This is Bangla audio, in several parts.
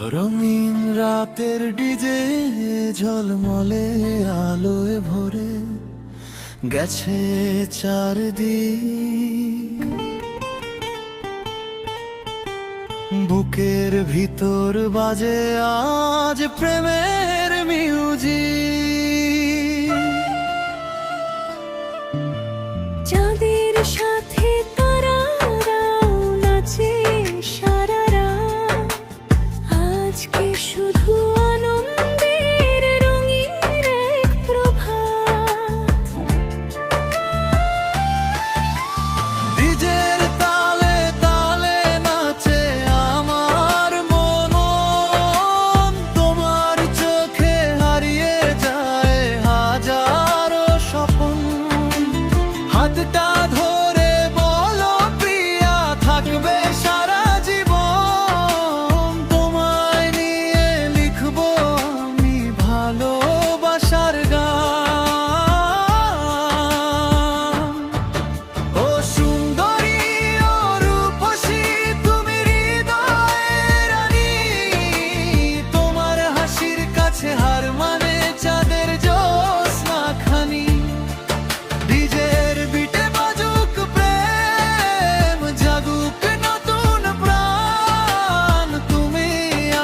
রঙিন রাতের ডিজে ঝলমলে আলোয় ভরে গেছে চারদিক। বুকের ভিতর বাজে আজ প্রেমের মিউজিক। চাঁদের সাথে তারারাও নাচে সারা রাত। আজকে শুধু আনন্দের রঙিন এক প্রভাত। ডিজের তালে তালে নাচে আমার মন, তোমার চোখে হারিয়ে যায় হাজারো স্বপ্ন। হাতটা ধরে বলো প্রিয়া, থাকবে সারা জীবন। তোমায় নিয়ে লিখবো আমি ভালোবাসার গান। ও সুন্দরী, ও রূপসী, তুমি হৃদয়ের রানী। তোমার হাসির কাছে হার মানে চাঁদের জ্যোৎস্না খানি। ডিজের বিটে বাজুক প্রেম, জাগুক নতুন প্রাণ। তুমি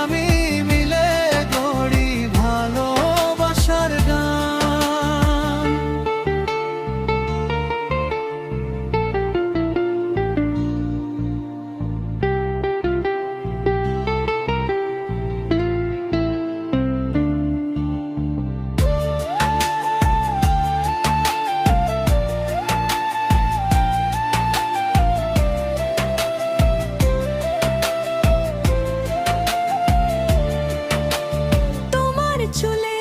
আমি মিলে গড়ি ভালোবাসার গান। তোমার চুলে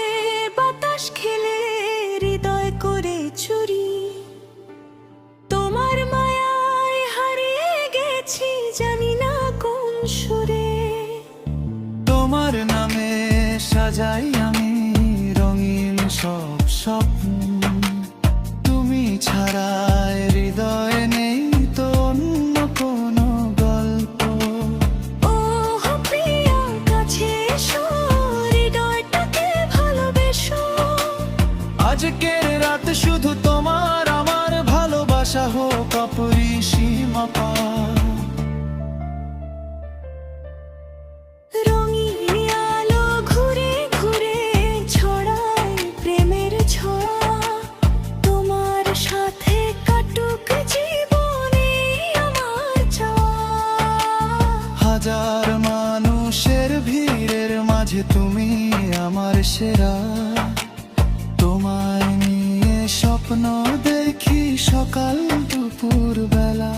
বাতাস খেলে হৃদয় করে চুরি। তোমার মায়ায় হারিয়ে গেছি জানি না কোন সুরে। তোমার নামে সাজাই আমি রঙিন সব স্বপ্ন। তুমি ছাড়া হৃদয়ে নেই তো অন্য কোনো গল্প। ও প্রিয়া, কাছে এসো, হৃদয়টাকে ভালোবেসো। আজকের রাত শুধু তোমার আমার ভালোবাসা হোক অপরিসীমা পার। রঙিন আলো ঘুরে ঘুরে ছড়ায় প্রেমের ছোঁয়া। তোমার সাথে কাটুক জীবনে আমার চাওয়া। হাজার মানুষের ভিড়ের মাঝে তুমি আমার সেরা। তোমায় নিয়ে স্বপ্ন দেখি সকাল দুপুর বেলা।